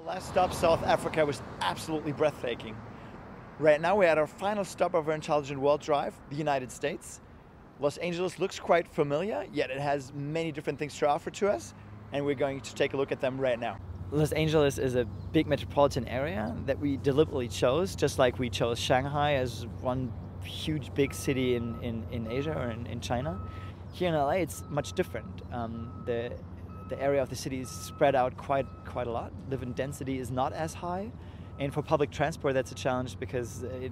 Last stop, South Africa, was absolutely breathtaking. Right now we're at our final stop of our Intelligent World Drive, the United States. Los Angeles looks quite familiar, yet it has many different things to offer to us, and we're going to take a look at them right now. Los Angeles is a big metropolitan area that we deliberately chose, just like we chose Shanghai as one huge big city in Asia or in China. Here in LA it's much different. The area of the city is spread out quite a lot. Living density is not as high, and for public transport that's a challenge because it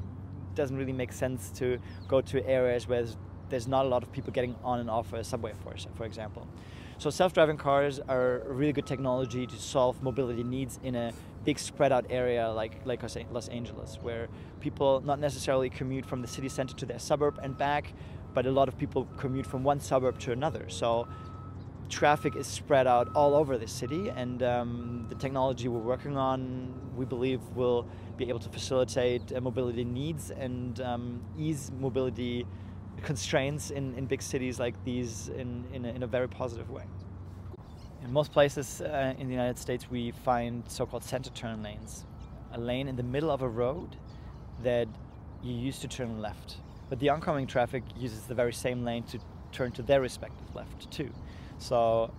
doesn't really make sense to go to areas where there's not a lot of people getting on and off a subway, for example. So self-driving cars are a really good technology to solve mobility needs in a big spread out area like Los Angeles, where people not necessarily commute from the city center to their suburb and back, but a lot of people commute from one suburb to another. So traffic is spread out all over the city, and the technology we're working on, we believe, will be able to facilitate mobility needs and ease mobility constraints in big cities like these in a very positive way. In most places in the United States we find so-called center turn lanes, a lane in the middle of a road that you use to turn left. But the oncoming traffic uses the very same lane to turn to their respective left too. So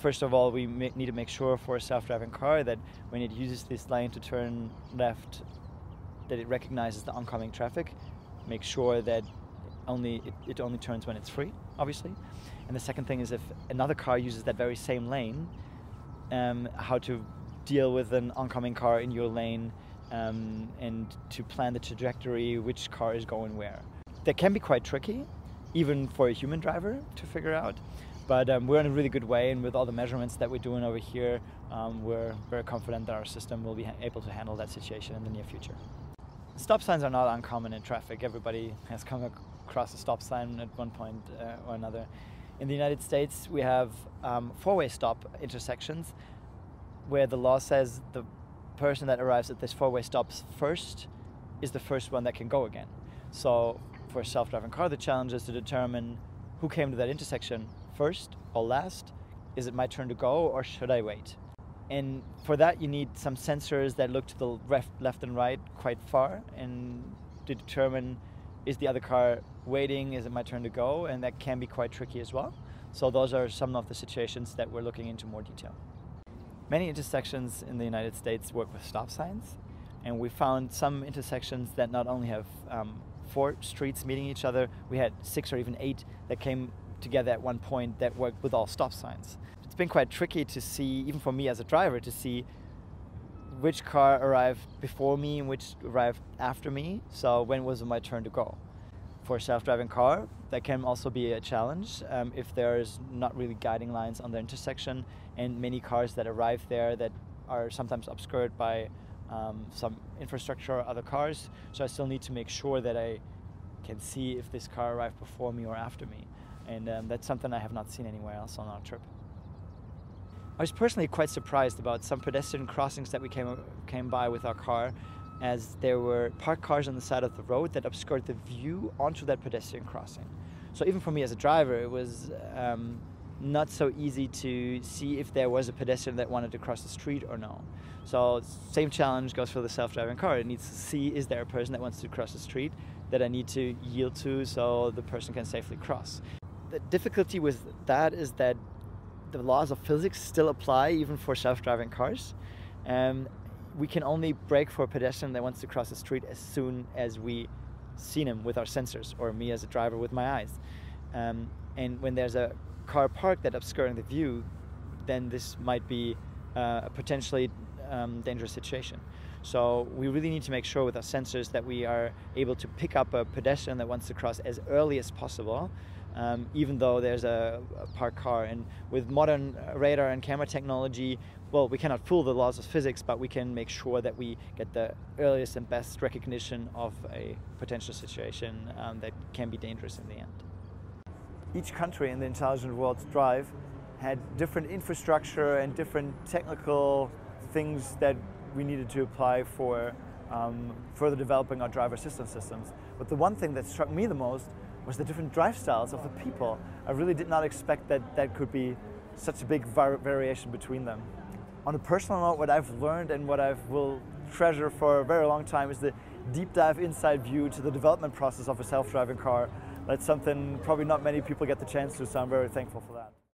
first of all, we need to make sure for a self-driving car that when it uses this lane to turn left, that it recognizes the oncoming traffic, make sure that it only turns when it's free, obviously. And the second thing is, if another car uses that very same lane, how to deal with an oncoming car in your lane, and to plan the trajectory, which car is going where. That can be quite tricky, even for a human driver to figure out. But we're in a really good way, and with all the measurements that we're doing over here, we're very confident that our system will be able to handle that situation in the near future. Stop signs are not uncommon in traffic. Everybody has come across a stop sign at one point or another. In the United States, we have four-way stop intersections where the law says the person that arrives at this four-way stops first is the first one that can go again. So for a self-driving car, the challenge is to determine who came to that intersection first or last. Is it my turn to go, or should I wait? And for that you need some sensors that look to the left and right quite far and to determine, is the other car waiting, is it my turn to go? And that can be quite tricky as well. So those are some of the situations that we're looking into more detail. Many intersections in the United States work with stop signs, and we found some intersections that not only have 4 streets meeting each other, we had 6 or even 8 that came together at one point that worked with all stop signs. It's been quite tricky to see, even for me as a driver, to see which car arrived before me and which arrived after me, so when was it my turn to go. For a self-driving car, that can also be a challenge if there's not really guiding lines on the intersection, and many cars that arrive there that are sometimes obscured by some infrastructure or other cars, so I still need to make sure that I can see if this car arrived before me or after me, and that's something I have not seen anywhere else on our trip. I was personally quite surprised about some pedestrian crossings that we came by with our car, as there were parked cars on the side of the road that obscured the view onto that pedestrian crossing. So even for me as a driver, it was not so easy to see if there was a pedestrian that wanted to cross the street or no. So same challenge goes for the self-driving car. It needs to see, is there a person that wants to cross the street that I need to yield to so the person can safely cross. The difficulty with that is that the laws of physics still apply even for self-driving cars. We can only brake for a pedestrian that wants to cross the street as soon as we see him with our sensors, or me as a driver with my eyes. And when there's a car parked that obscuring the view, then this might be a potentially dangerous situation. So we really need to make sure with our sensors that we are able to pick up a pedestrian that wants to cross as early as possible, even though there's a parked car. And with modern radar and camera technology, well, we cannot fool the laws of physics, but we can make sure that we get the earliest and best recognition of a potential situation that can be dangerous in the end. Each country in the Intelligent World Drive had different infrastructure and different technical things that we needed to apply for further developing our driver assistance systems. But the one thing that struck me the most was the different drive styles of the people. I really did not expect that could be such a big variation between them. On a personal note, what I've learned and what I will treasure for a very long time is the deep dive inside view to the development process of a self-driving car. That's something probably not many people get the chance to, so I'm very thankful for that.